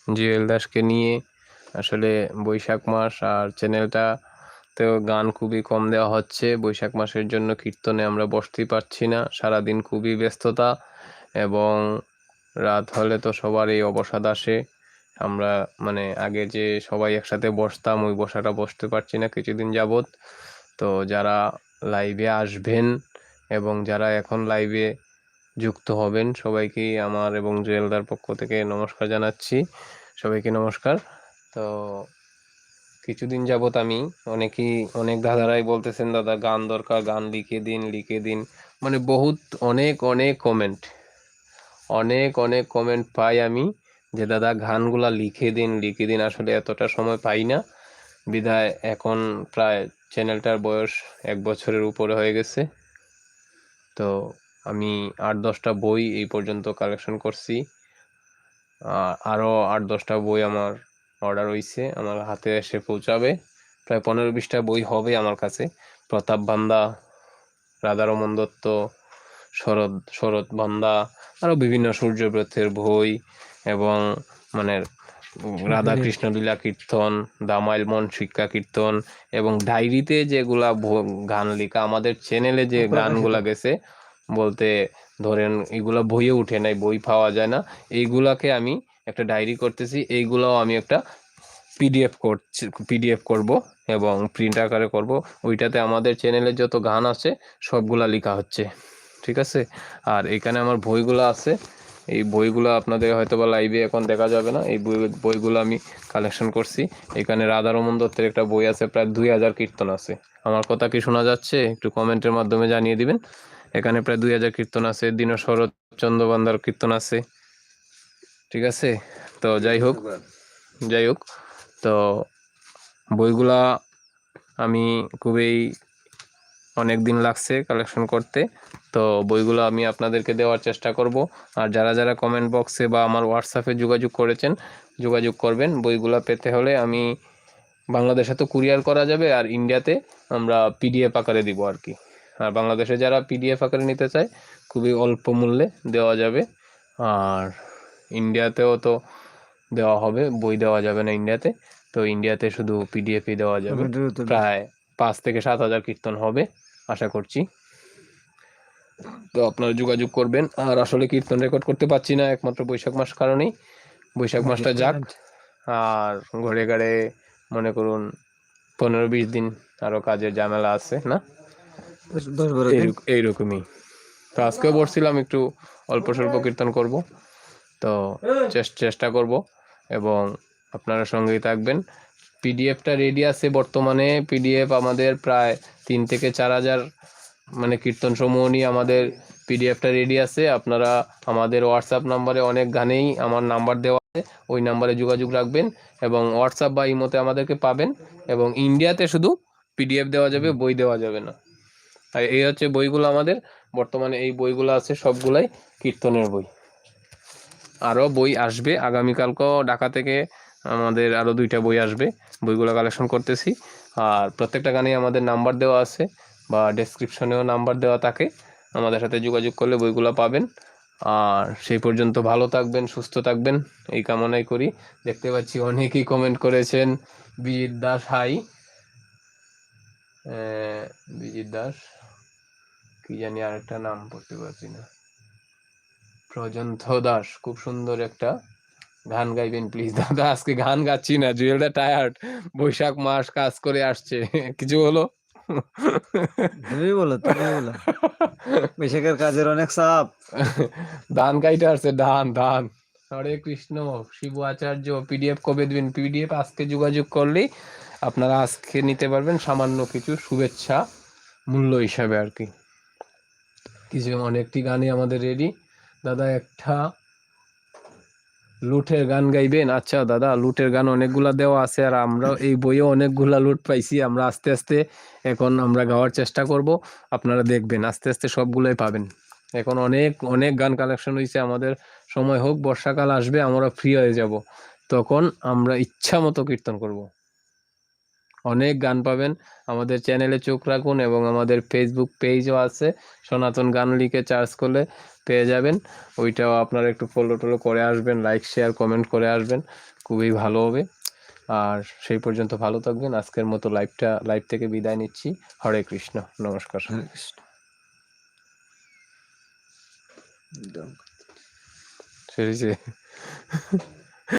জুয়েল দাসকে নিয়ে। আসলে বৈশাখ মাস আর চ্যানেলটাতেও গান খুবই কম দেওয়া হচ্ছে। বৈশাখ মাসের জন্য কীর্তনে আমরা বসতেই পারছি না, সারাদিন খুবই ব্যস্ততা, এবং রাত হলে তো সবার এই অবসাদ আসে। আমরা আগে যে সবাই একসাথে বসতাম, ওই বসাটা বসতে পারছি না কিছুদিন যাবৎ। তো যারা লাইভে আসবেন এবং যারা এখন লাইভে যুক্ত হবেন, সবাইকেই আমার এবং জুয়েলদার পক্ষ থেকে নমস্কার জানাচ্ছি। সবাইকে নমস্কার। তো কিছুদিন যাবৎ অনেক দাদারাই বলতেছেন, দাদা গান দরকার, গান লিখে দিন। বহুত অনেক কমেন্ট পাই আমি যে দাদা গানগুলা লিখে দিন। আসলে এতটা সময় পাই না, বিধায় এখন প্রায় চ্যানেলটার বয়স 1 বছরের উপরে হয়ে গেছে। তো আমি 8-10টা বই এই পর্যন্ত কালেকশন করছি। আরও 8-10টা বই আমার অর্ডার হয়েছে, আমার হাতে এসে পৌঁছাবে। প্রায় 15-20টা বই হবে আমার কাছে। প্রতাপ বান্দা, রাধারমন দত্ত, শরৎ বান্দা, আরও বিভিন্ন সূর্যব্রতের বই, এবং রাধা কৃষ্ণ লীলা কীর্তন, দামাইল মন শিক্ষা কীর্তন, এবং ডায়েরিতে যেগুলা গান লেখা আমাদের চ্যানেলে যে গানগুলা গেছে, বলতে ধরেন এগুলা বইয়ে উঠে নাই, বই পাওয়া যায় না, এইগুলাকে আমি একটা ডায়েরি করতেছি। এইগুলাও আমি একটা পিডিএফ করব এবং প্রিন্ট আকারে করব। ওইটাতে আমাদের চ্যানেলে যত গান আছে সবগুলা লেখা হচ্ছে, ঠিক আছে। আর এখানে আমার বইগুলো আছে, এই বইগুলো আপনাদের হয়তো বা লাইভে এখন দেখা যাবে না। এই বইগুলো আমি কালেকশন করছি। এখানে রাধারমন দত্তের একটা বই আছে, প্রায় 2000 কীর্তন আছে। আমার কথা কি শোনা যাচ্ছে? একটু কমেন্টের মাধ্যমে জানিয়ে দিবেন। এখানে প্রায় 2000 কীর্তন আছে। দীন শরৎচন্দ্র বান্দার কীর্তন আছে, ঠিক আছে। তো যাই হোক, তো বইগুলা আমি অনেক দিন লাগছে কালেকশন করতে। তো বইগুলো আমি আপনাদেরকে দেওয়ার চেষ্টা করব। আর যারা কমেন্ট বক্সে বা আমার হোয়াটসঅ্যাপে যোগাযোগ করবেন, বইগুলো পেতে হলে আমি বাংলাদেশে তো কুরিয়ার করা যাবে, আর ইন্ডিয়াতে আমরা পিডিএফ আকারে দিব আর কি। আর বাংলাদেশে যারা পিডিএফ আকারে নিতে চায়, খুবই অল্প মূল্যে দেওয়া যাবে। আর ইন্ডিয়াতেও তো দেওয়া হবে, বই দেওয়া যাবে না ইন্ডিয়াতে। তো ইন্ডিয়াতে শুধু পিডিএফই দেওয়া যাবে। প্রায় 5 থেকে 7 হাজার কীর্তন হবে আশা করছি। তো আপনারা যোগাযোগ করবেন। আর আসলে কীর্তন রেকর্ড করতে পারছি না একমাত্র বৈশাখ মাস কারণেই। বৈশাখ মাসটা যাক, আর ঘরে ঘরে মনে করুন 15-20 দিন আরো কাজের ঝামেলা আছে না, এইরকমই। তো আজকেও বলছিলাম একটু অল্প স্বল্প কীর্তন করব, তো চেষ্টা করব, এবং আপনারা সঙ্গেই থাকবেন। পিডিএফটা রেডি আছে বর্তমানে। পিডিএফ আমাদের প্রায় 3 থেকে 4 হাজার কীর্তন সমূহ নিয়ে আমাদের পিডিএফটা রেডি আছে। আপনারা আমাদের হোয়াটসঅ্যাপ নাম্বারে অনেক গানেই আমার নাম্বার দেওয়া আছে, ওই নাম্বারে যোগাযোগ রাখবেন, এবং হোয়াটসঅ্যাপ বা ইমোতে আমাদেরকে পাবেন। এবং ইন্ডিয়াতে শুধু পিডিএফ দেওয়া যাবে, বই দেওয়া যাবে না। আর এই হচ্ছে বইগুলো আমাদের বর্তমানে। এই বইগুলো আছে সবগুলাই কীর্তনের বই। আরও বই আসবে আগামীকালকেও ঢাকা থেকে আমাদের আরও 2টা বই আসবে, বইগুলো কালেকশন করতেছি। আর প্রত্যেকটা গানেই আমাদের নাম্বার দেওয়া আছে, বা ডেসক্রিপশনেও নাম্বার দেওয়া থাকে, আমাদের সাথে যোগাযোগ করলে বইগুলো পাবেন। আর সেই পর্যন্ত ভালো থাকবেন, সুস্থ থাকবেন, এই কামনাই করি। দেখতে পাচ্ছি অনেকেই কমেন্ট করেছেন। বিজিত দাস হাই, বিজিত দাস, কি জানি আরেকটা নাম পড়তে পারছি না, প্রজন্থ দাস, খুব সুন্দর একটা গান গাইবেন প্লিজ। দাদা আজকে গান গাচ্ছি না, জুয়েলদা টায়ার্ড, বৈশাখ মাস কাজ করে আসছে। কিছু হলো? তুমি বলো বৈশাখের কাজের অনেক চাপ। ধান গাইতে আসছে, ধান। হরে কৃষ্ণ, শিব আচার্য, পিডিএফ কবে দিবেন? পিডিএফ আজকে যোগাযোগ করলেই আপনারা আজকে নিতে পারবেন, সামান্য কিছু শুভেচ্ছা মূল্য হিসাবে আর কি। অনেকটি গানই আমাদের রেডি। দাদা একটা লুটের গান গাইবেন? আচ্ছা দাদা, লুটের গান অনেকগুলা দেওয়া আছে, আর আমরা এই বইয়ে অনেকগুলা লুট পাইছি। আমরা আস্তে আস্তে এখন আমরা গাওয়ার চেষ্টা করব, আপনারা দেখবেন আস্তে আস্তে সবগুলোই পাবেন। এখন অনেক গান কালেকশন হয়েছে। আমাদের সময় হোক, বর্ষাকাল আসবে, আমরা ফ্রি হয়ে যাব, তখন আমরা ইচ্ছা মতো কীর্তন করব। অনেক গান পাবেন। আমাদের চ্যানেলে চোখ রাখুন, এবং আমাদের ফেসবুক পেজও আছে, সনাতন গান লিখে সার্চ করলে পেয়ে যাবেন। ওইটাও আপনারা একটু ফলো টলো করে আসবেন, লাইক শেয়ার কমেন্ট করে আসবেন, খুবই ভালো হবে। আর সেই পর্যন্ত ভালো থাকবেন। আজকের মতো লাইভ থেকে বিদায় নিচ্ছি। হরে কৃষ্ণ, নমস্কার। হরে কৃষ্ণ। একদম। সেরেছে।